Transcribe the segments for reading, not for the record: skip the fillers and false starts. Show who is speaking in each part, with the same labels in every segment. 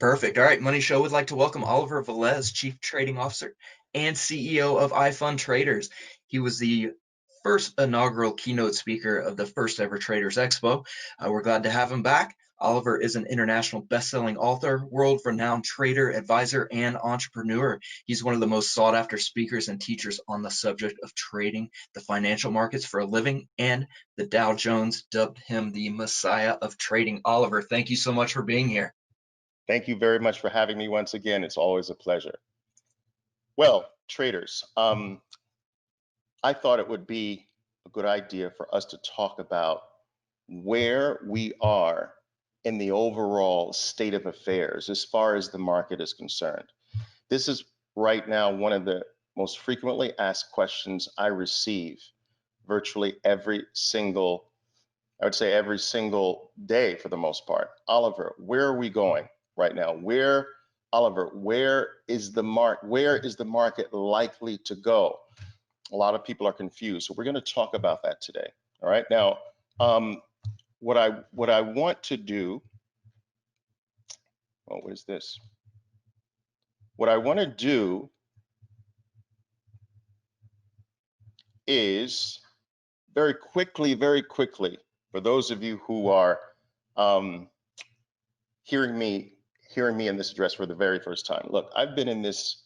Speaker 1: Perfect. All right. Money Show would like to welcome Oliver Velez, Chief Trading Officer and CEO of iFund Traders. He was the first inaugural keynote speaker of the first ever Traders Expo. We're glad to have him back. Oliver is an international best-selling author, world-renowned trader, advisor, and entrepreneur. He's one of the most sought-after speakers and teachers on the subject of trading the financial markets for a living, and the Dow Jones dubbed him the Messiah of trading. Oliver, thank you so much for being here.
Speaker 2: Thank you very much for having me once again. It's always a pleasure. Well, traders, I thought it would be a good idea for us to talk about where we are in the overall state of affairs as far as the market is concerned. This is right now one of the most frequently asked questions I receive virtually every single, I would say every single day for the most part. Oliver, where are we going right now? Oliver, where is the market likely to go? A lot of people are confused. So we're going to talk about that today. All right. Now, what I want to do, oh, what is this? What I want to do is very quickly, for those of you who are hearing me in this address for the very first time. Look, I've been in this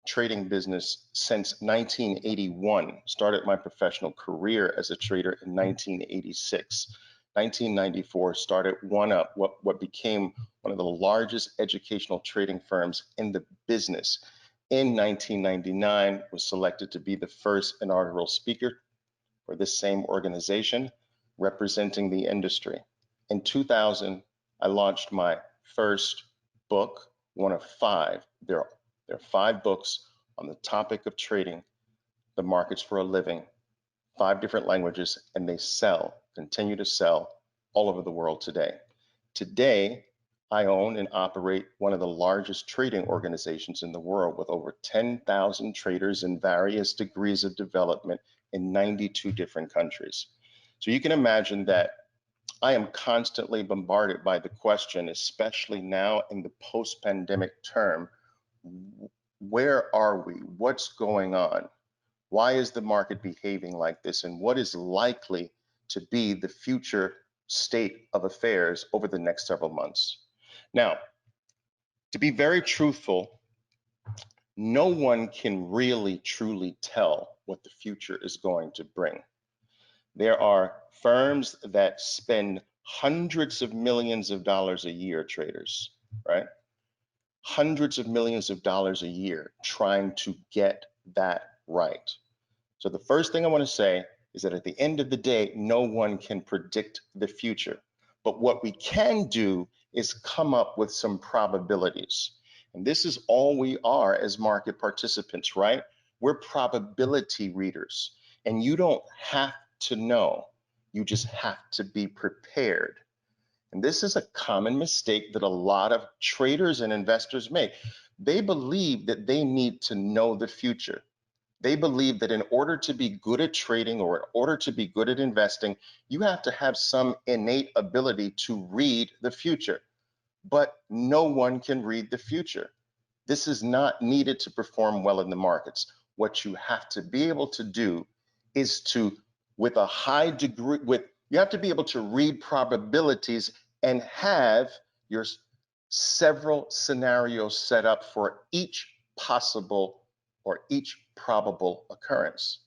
Speaker 2: trading business since 1981. Started my professional career as a trader in 1986. 1994 started what became one of the largest educational trading firms in the business. In 1999, was selected to be the first inaugural speaker for this same organization, representing the industry. In 2000, I launched my first book, one of five. There are 5 books on the topic of trading the markets for a living, 5 different languages, and they continue to sell all over the world today. Today, I own and operate one of the largest trading organizations in the world with over 10,000 traders in various degrees of development in 92 different countries. So you can imagine that I am constantly bombarded by the question, especially now in the post-pandemic term, where are we? What's going on? Why is the market behaving like this? And what is likely to be the future state of affairs over the next several months? Now, to be very truthful, no one can really truly tell what the future is going to bring. There are firms that spend hundreds of millions of dollars a year, traders, right? Hundreds of millions of dollars a year trying to get that right. So the first thing I want to say is that at the end of the day, no one can predict the future. But what we can do is come up with some probabilities. And this is all we are as market participants, right? We're probability readers. And you don't have to know, you just have to be prepared. And this is a common mistake that a lot of traders and investors make. They believe that they need to know the future. They believe that in order to be good at trading or in order to be good at investing, you have to have some innate ability to read the future. But no one can read the future. This is not needed to perform well in the markets. What you have to be able to do is to, with a high degree, you have to be able to read probabilities and have your several scenarios set up for each possible or each probable occurrence.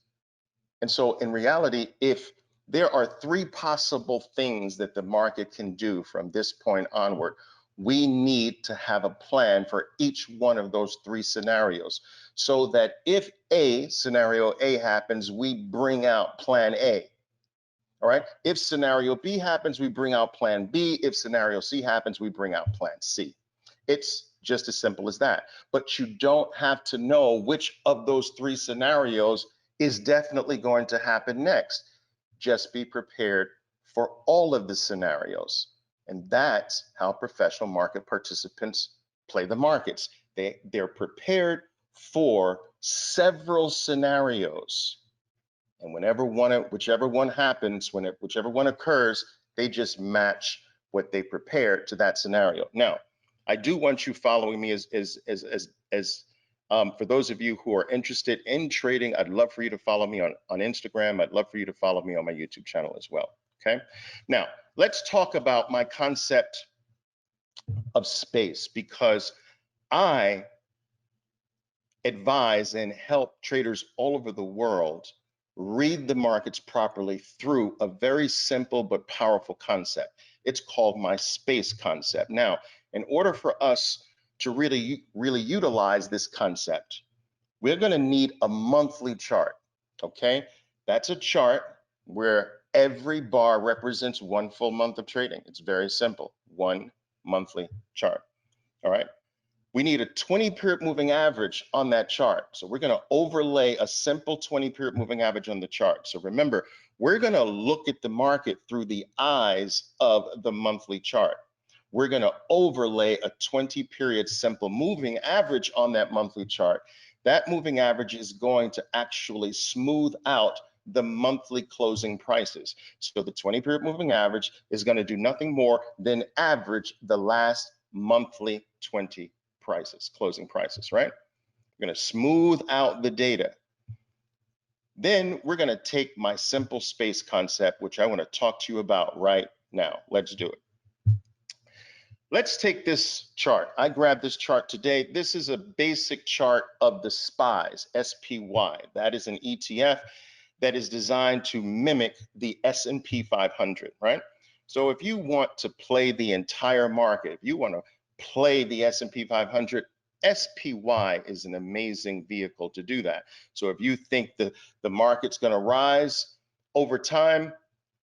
Speaker 2: And so in reality, if there are 3 possible things that the market can do from this point onward, we need to have a plan for each one of those 3 scenarios so that if scenario A happens, we bring out plan A. All right. If scenario B happens, we bring out plan B. If scenario C happens, we bring out plan C. It's just as simple as that. But you don't have to know which of those 3 scenarios is definitely going to happen next. Just be prepared for all of the scenarios. And that's how professional market participants play the markets. They're prepared for several scenarios. And whichever one happens, whichever one occurs, they just match what they prepared to that scenario. Now, I do want you following me for those of you who are interested in trading. I'd love for you to follow me on Instagram. I'd love for you to follow me on my YouTube channel as well. Okay. Now let's talk about my concept of space, because I advise and help traders all over the world read the markets properly through a very simple but powerful concept. It's called my space concept. Now, in order for us to really utilize this concept, we're going to need a monthly chart. Okay, that's a chart where every bar represents one full month of trading. It's very simple. One monthly chart. All right. We need a 20-period moving average on that chart. So we're going to overlay a simple 20-period moving average on the chart. So remember, we're going to look at the market through the eyes of the monthly chart. We're going to overlay a 20-period simple moving average on that monthly chart. That moving average is going to actually smooth out the monthly closing prices. So the 20-period moving average is going to do nothing more than average the last monthly 20 prices, closing prices, right? We're going to smooth out the data. Then we're going to take my simple space concept, which I want to talk to you about right now. Let's do it. Let's take this chart. I grabbed this chart today. This is a basic chart of the SPYs, SPY. That is an ETF that is designed to mimic the S&P 500, right? So if you want to play the entire market, if you want to play the S&P 500, SPY is an amazing vehicle to do that. So if you think the market's going to rise over time,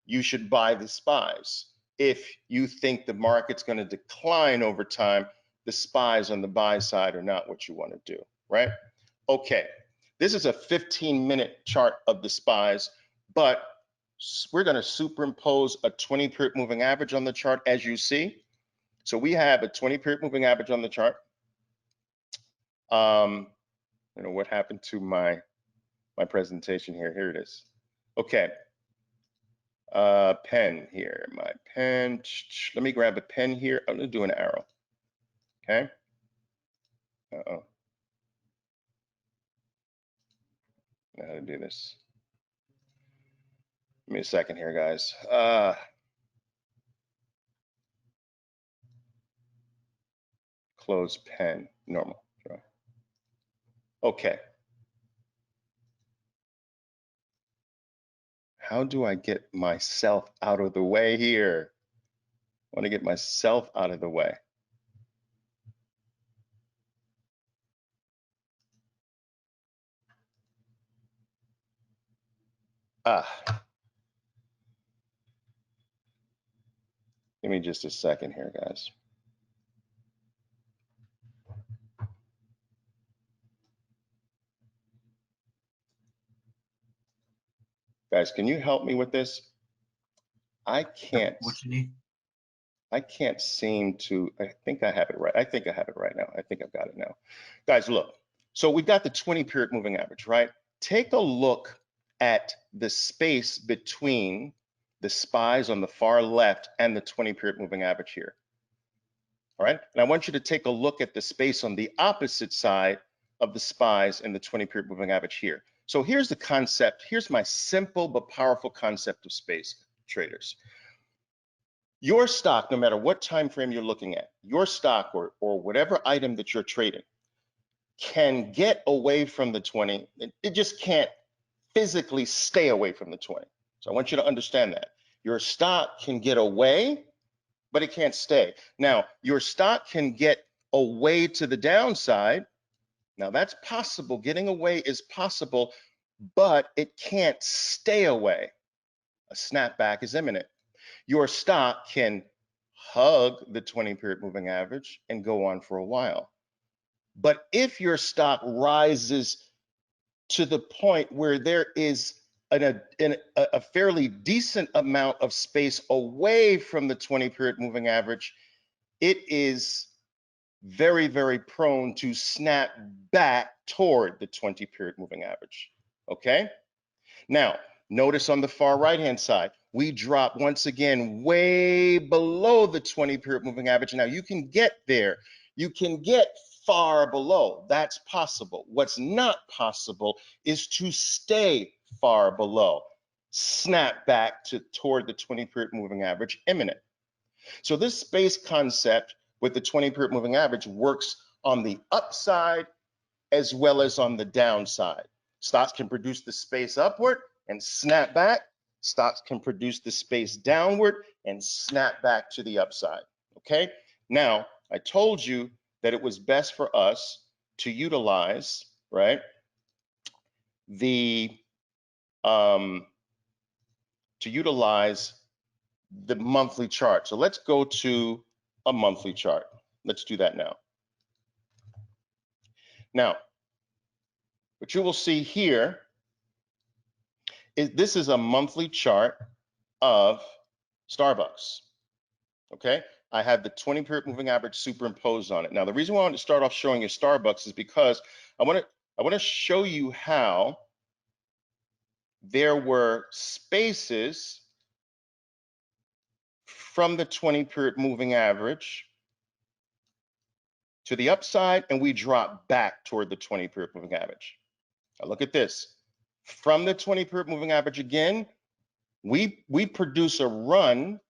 Speaker 2: you should buy the SPYs. If you think the market's going to decline over time, the SPYs on the buy side are not what you want to do, right? Okay, this is a 15-minute chart of the SPYs, but we're going to superimpose a 20-period moving average on the chart, as you see. So we have a 20-period moving average on the chart. You know what happened to my presentation here? Here it is. Okay. Pen here, my pen. Let me grab a pen here. I'm gonna do an arrow. Okay. Uh-oh. Know how to do this. Give me a second here, guys. Close pen, normal. Okay. How do I get myself out of the way here? I want to get myself out of the way. Give me just a second here, guys. Guys, can you help me with this? I can't.
Speaker 1: What you need?
Speaker 2: I can't seem to. I think I have it right. I think I have it right now. I think I've got it now. Guys, look. So we've got the 20-period moving average, right? Take a look at the space between the SPYs on the far left and the 20-period moving average here. All right. And I want you to take a look at the space on the opposite side of the SPYs and the 20-period moving average here. So here's the concept. Here's my simple but powerful concept of space, traders. Your stock, no matter what time frame you're looking at, your stock or whatever item that you're trading can get away from the 20. It just can't physically stay away from the 20. So I want you to understand that. Your stock can get away, but it can't stay. Now, your stock can get away to the downside. Now, that's possible. Getting away is possible, but it can't stay away. A snapback is imminent. Your stock can hug the 20-period moving average and go on for a while. But if your stock rises to the point where there is a fairly decent amount of space away from the 20-period moving average, it is very, very prone to snap back toward the 20-period moving average. Okay? Now, notice on the far right-hand side, we drop once again way below the 20-period moving average. Now you can get there. You can get far below. That's possible. What's not possible is to stay far below. Snap back toward the 20-period moving average imminent. So this space concept with the 20-period moving average works on the upside as well as on the downside. Stocks can produce the space upward and snap back. Stocks can produce the space downward and snap back to the upside. Okay. Now, I told you that it was best for us to utilize, right, the monthly chart. So let's go to a monthly chart. Let's do that now. Now, what you will see here is this is a monthly chart of Starbucks. Okay, I have the 20-period moving average superimposed on it. Now, the reason why I want to start off showing you Starbucks is because I want to show you how there were spaces from the 20-period moving average to the upside, and we drop back toward the 20-period moving average. Now, look at this. From the 20-period moving average again, we produce a run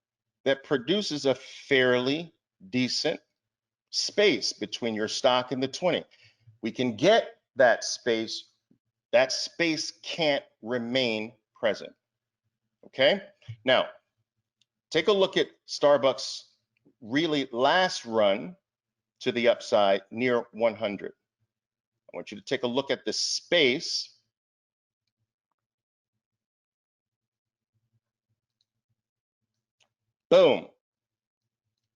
Speaker 2: that produces a fairly decent space between your stock and the 20. We can get that space. That space can't remain present. Okay. Now, take a look at Starbucks' really last run to the upside near 100. I want you to take a look at the space. Boom.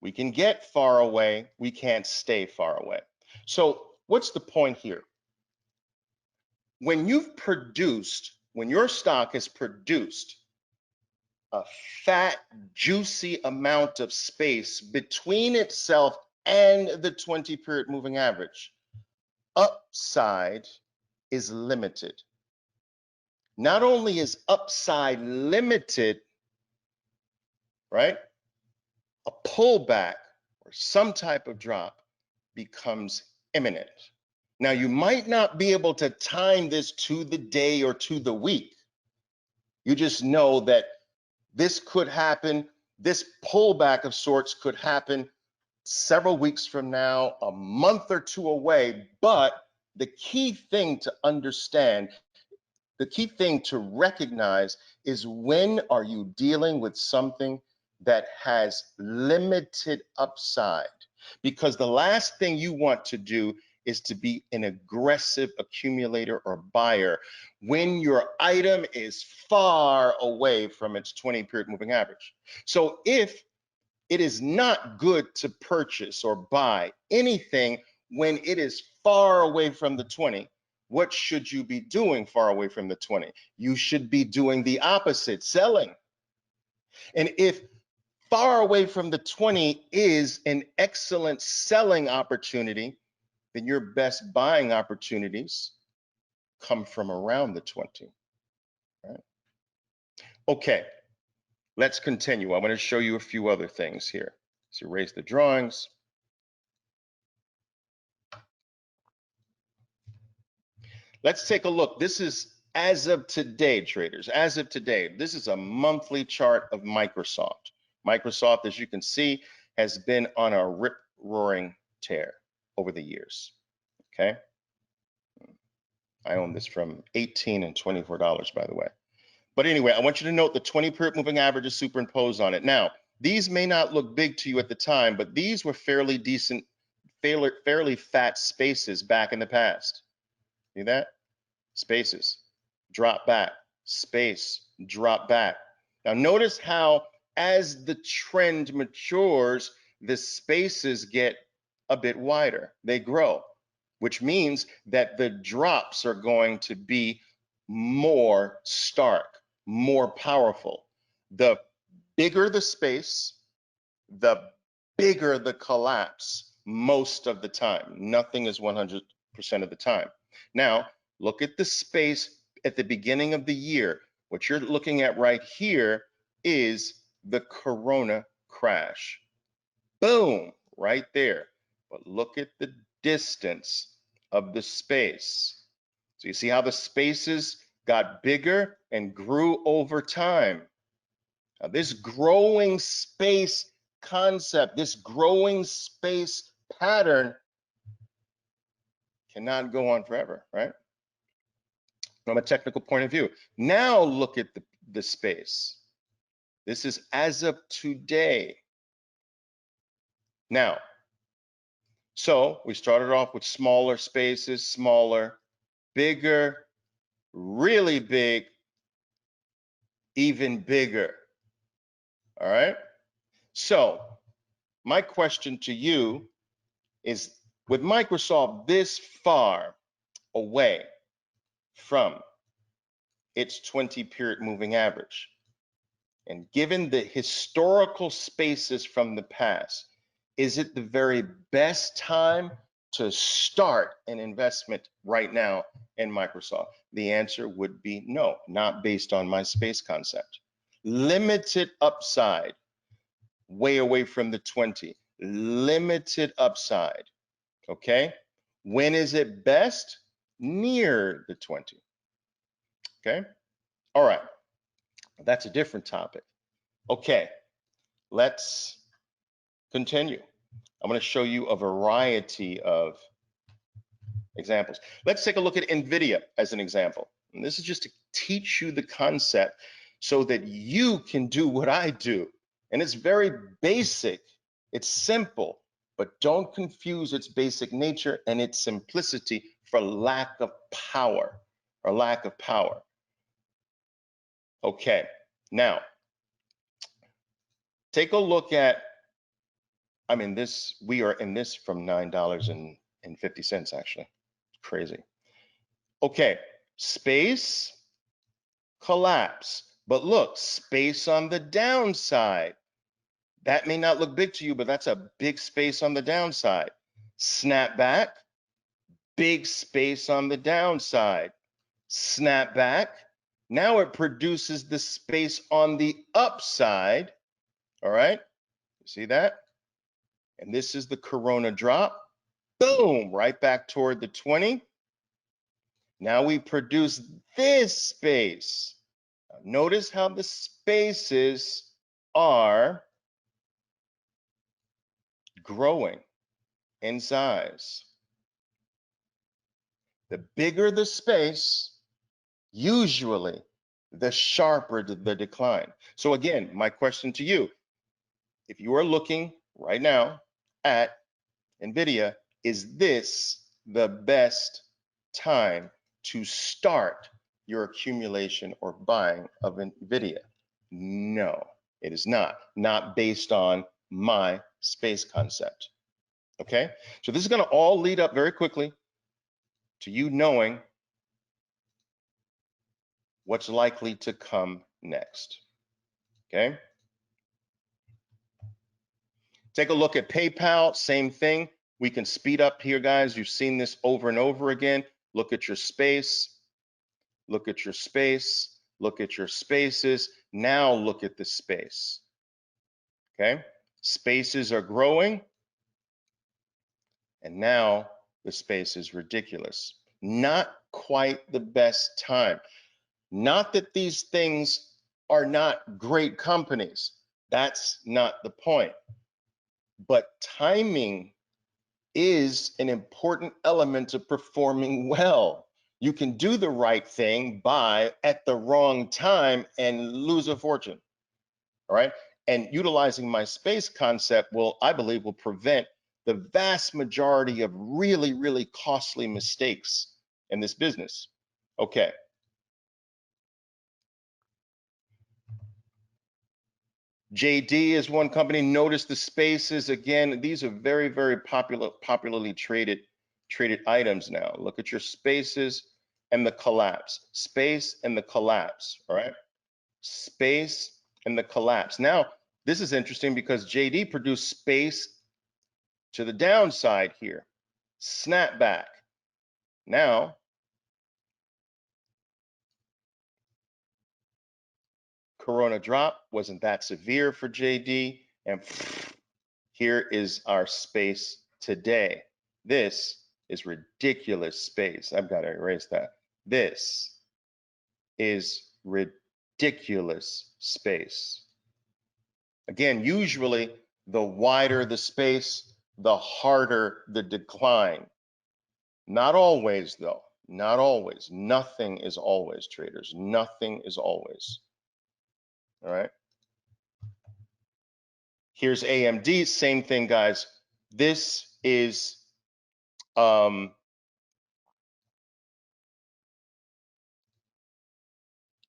Speaker 2: We can get far away. We can't stay far away. So what's the point here? When your stock has produced a fat, juicy amount of space between itself and the 20-period moving average, upside is limited. Not only is upside limited, right? A pullback or some type of drop becomes imminent. Now, you might not be able to time this to the day or to the week. You just know that this could happen. This pullback of sorts could happen several weeks from now, a month or two away. But the key thing to understand, the key thing to recognize is, when are you dealing with something that has limited upside? Because the last thing you want to do is to be an aggressive accumulator or buyer when your item is far away from its 20-period moving average. So if it is not good to purchase or buy anything when it is far away from the 20, what should you be doing far away from the 20? You should be doing the opposite, selling. And if far away from the 20 is an excellent selling opportunity, then your best buying opportunities come from around the 20. Right? Okay, let's continue. I want to show you a few other things here. Let's erase the drawings. Let's take a look. This is as of today, traders. As of today, this is a monthly chart of Microsoft. Microsoft, as you can see, has been on a rip-roaring tear over the years. Okay. I own this from $18 and $24, by the way. But anyway, I want you to note the 20-period moving average is superimposed on it. Now, these may not look big to you at the time, but these were fairly decent, fairly fat spaces back in the past. See that? Spaces, drop back, space, drop back. Now notice how, as the trend matures, the spaces get a bit wider. They grow, which means that the drops are going to be more stark, more powerful. The bigger the space, the bigger the collapse most of the time. Nothing is 100% of the time. Now, look at the space at the beginning of the year. What you're looking at right here is the Corona crash. Boom, right there. But look at the distance of the space. So you see how the spaces got bigger and grew over time. Now, this growing space concept, this growing space pattern cannot go on forever, right? From a technical point of view. Now look at the space. This is as of today. Now, so we started off with smaller spaces, smaller, bigger, really big, even bigger. All right. So my question to you is, with Microsoft this far away from its 20-period moving average, and given the historical spaces from the past, is it the very best time to start an investment right now in Microsoft? The answer would be no, not based on my space concept. Limited upside, way away from the 20. Limited upside, okay? When is it best? Near the 20, okay? All right, that's a different topic. Okay, let's continue. I'm going to show you a variety of examples. Let's take a look at Nvidia as an example. And this is just to teach you the concept so that you can do what I do. And it's very basic, it's simple, but don't confuse its basic nature and its simplicity for lack of power or lack of power. Okay, now take a look at, we are in this from $9.50 actually. Crazy. Okay, space, collapse. But look, space on the downside. That may not look big to you, but that's a big space on the downside. Snap back, big space on the downside. Snap back. Now it produces the space on the upside. All right, you see that? And this is the Corona drop. Boom, right back toward the 20. Now we produce this space. Notice how the spaces are growing in size. The bigger the space, usually the sharper the decline. So again, my question to you, if you are looking right now at Nvidia, is this the best time to start your accumulation or buying of Nvidia? No, it is not. Not based on my space concept. Okay, so this is going to all lead up very quickly to you knowing what's likely to come next. Okay, take a look at PayPal, same thing. We can speed up here, guys. You've seen this over and over again. Look at your space, look at your space, look at your spaces. Now look at the space. Okay, spaces are growing, and now the space is ridiculous. Not quite the best time. Not that these things are not great companies. That's not the point. But timing is an important element of performing well. You can do the right thing, buy at the wrong time and lose a fortune. All right. And utilizing my space concept I believe, will prevent the vast majority of really, really costly mistakes in this business. Okay. JD is one company. Notice the spaces again. These are very, very popularly traded items now. Look at your spaces and the collapse. Space and the collapse. All right. Space and the collapse. Now, this is interesting because JD produced space to the downside here. Snapback. Now, Corona drop wasn't that severe for JD, and here is our space today. This is ridiculous space. I've got to erase that. This is ridiculous space. Again, usually the wider the space, the harder the decline. Not always, though. Not always. Nothing is always, traders. Nothing is always. All right. Here's AMD. Same thing, guys. This is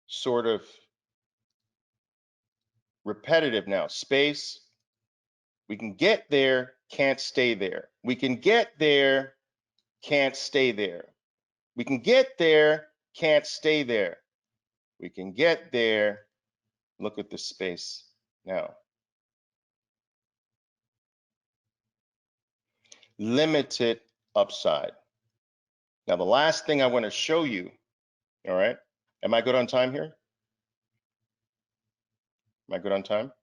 Speaker 2: sort of repetitive now. Space. We can get there, can't stay there. We can get there, can't stay there. We can get there, can't stay there. We can get there. Look at the space now. Limited upside. Now, the last thing I want to show you, all right? Am I good on time here? Am I good on time?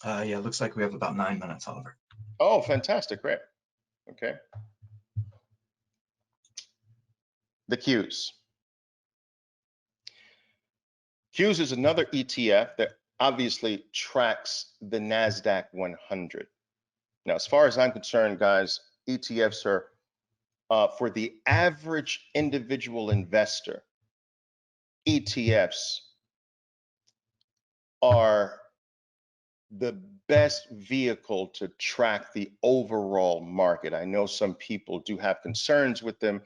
Speaker 1: Yeah, looks like we have about 9 minutes, Oliver.
Speaker 2: Oh, fantastic, great. Okay. The Qs. Qs is another ETF that obviously tracks the Nasdaq 100. Now, as far as I'm concerned, guys, ETFs are for the average individual investor. ETFs are the best vehicle to track the overall market. I know some people do have concerns with them,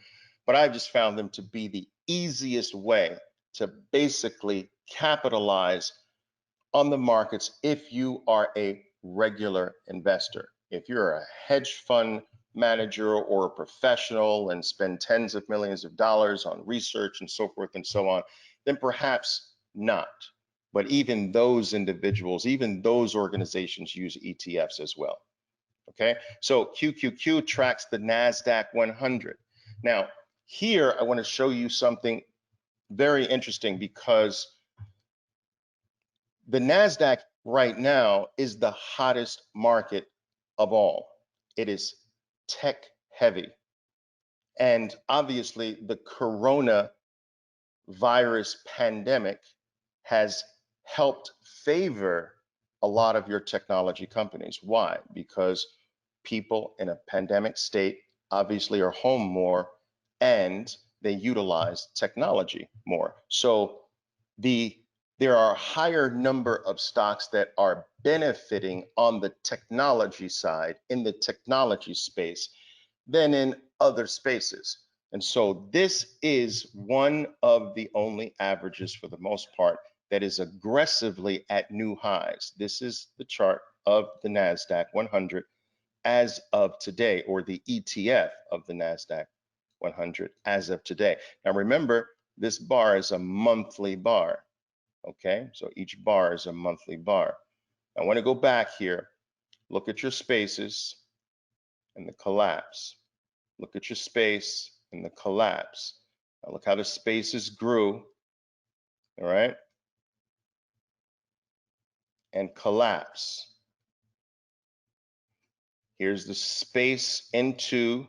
Speaker 2: but I've just found them to be the easiest way to basically capitalize on the markets if you are a regular investor. If you're a hedge fund manager or a professional and spend tens of millions of dollars on research and so forth and so on, then perhaps not. But even those individuals, even those organizations use ETFs as well. Okay, so QQQ tracks the NASDAQ 100. Now, here I want to show you something very interesting because the NASDAQ right now is the hottest market of all. It is tech heavy. And obviously, the coronavirus pandemic has helped favor a lot of your technology companies. Why? Because people in a pandemic state obviously are home more and they utilize technology more. So there are a higher number of stocks that are benefiting on the technology side in the technology space than in other spaces. And so this is one of the only averages for the most part that is aggressively at new highs. This is the chart of the NASDAQ 100 as of today, or the ETF of the NASDAQ 100 as of today. Now remember, this bar is a monthly bar, okay? So each bar is a monthly bar. I want to go back here, look at your spaces and the collapse. Look at your space and the collapse. Now look how the spaces grew, all right? And collapse. Here's the space into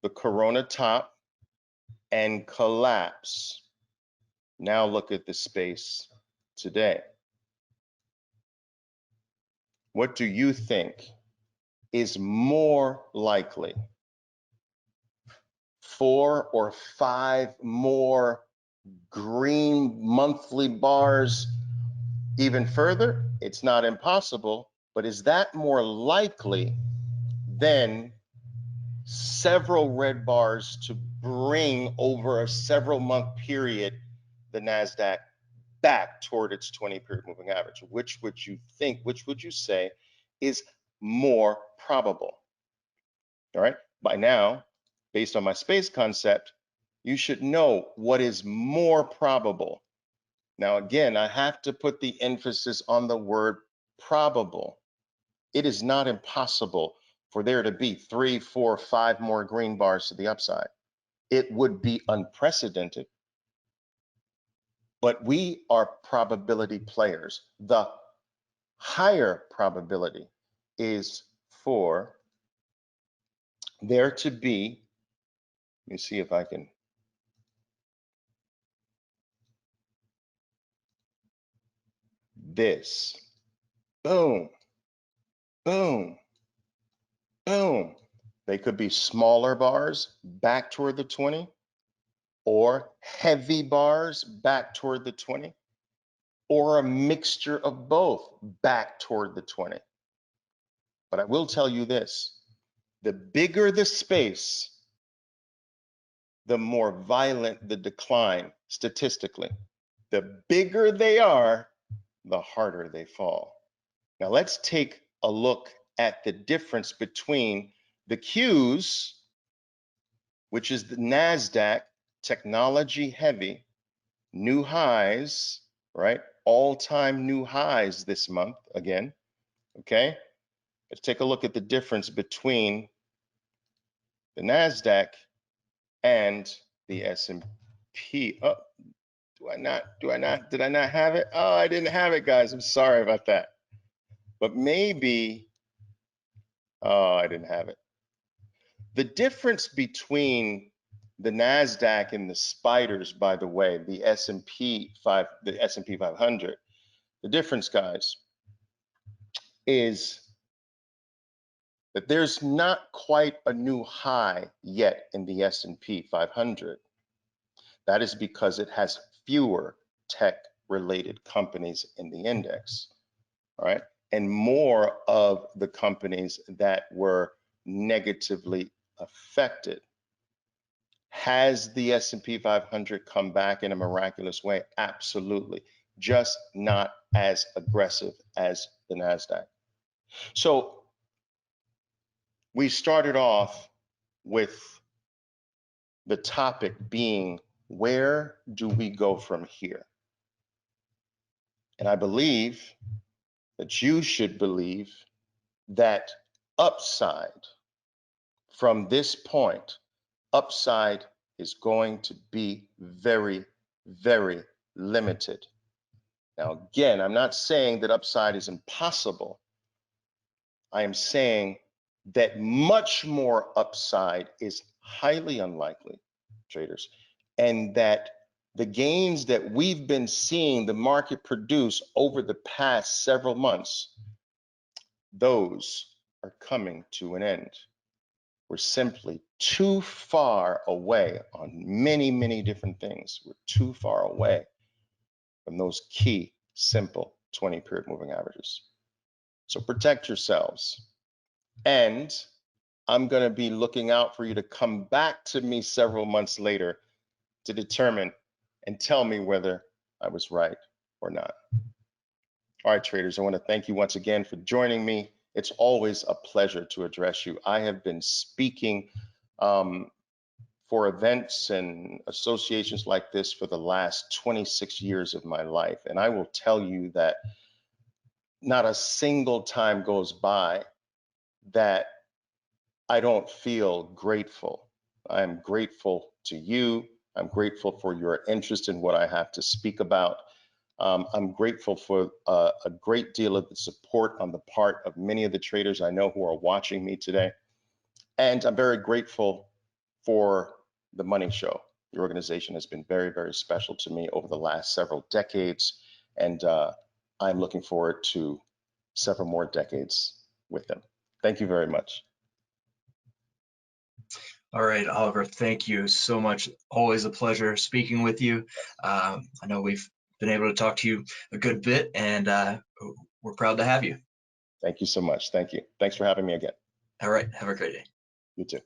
Speaker 2: the corona top and collapse. Now look at the space today. What do you think is more likely? 4 or 5 more green monthly bars even further? It's not impossible, but is that more likely than several red bars to bring over a several month period the NASDAQ back toward its 20-period moving average? Which would you think, which would you say is more probable? All right, by now, based on my space concept, you should know what is more probable. Now, again, I have to put the emphasis on the word probable. It is not impossible for there to be 3, 4, 5 more green bars to the upside. it would be unprecedented. But we are probability players. The higher probability is for there to be, let me see if I can, this, boom, boom, boom. They could be smaller bars back toward the 20 or heavy bars back toward the 20 or a mixture of both back toward the 20. But I will tell you this, the bigger the space, the more violent the decline statistically. The bigger they are, the harder they fall. Now let's take a look at the difference between the Qs, which is the Nasdaq, technology heavy, new highs, right? All-time new highs this month again, okay? Let's take a look at the difference between the Nasdaq and the S&P. Oh, did I not have it? Oh, I didn't have it, guys. I'm sorry about that. But maybe, oh, I didn't have it. The difference between the Nasdaq and the spiders, by the way, the S&P 500, the difference, guys, is that there's not quite a new high yet in the S&P 500. That is because it has fewer tech-related companies in the index, all right? And more of the companies that were negatively affected. Has the S&P 500 come back in a miraculous way? Absolutely. Just not as aggressive as the Nasdaq. So we started off with the topic being, where do we go from here? And I believe that you should believe that upside from this point, upside is going to be very, very limited. Now, again, I'm not saying that upside is impossible. I am saying that much more upside is highly unlikely, traders, and that the gains that we've been seeing the market produce over the past several months, those are coming to an end. We're simply too far away on many, many different things. We're too far away from those key, simple 20-period moving averages. So protect yourselves. And I'm going to be looking out for you to come back to me several months later to determine and tell me whether I was right or not. All right, traders, I want to thank you once again for joining me. It's always a pleasure to address you. I have been speaking for events and associations like this for the last 26 years of my life. And I will tell you that not a single time goes by that I don't feel grateful. I'm grateful to you. I'm grateful for your interest in what I have to speak about. I'm grateful for a great deal of the support on the part of many of the traders I know who are watching me today. And I'm very grateful for the Money Show. The organization has been very, very special to me over the last several decades. And I'm looking forward to several more decades with them. Thank you very much.
Speaker 1: All right, Oliver, thank you so much. Always a pleasure speaking with you. I know we've been able to talk to you a good bit, and we're proud to have you.
Speaker 2: Thank you so much. Thank you. Thanks for having me again.
Speaker 1: All right, have a great day.
Speaker 2: You too.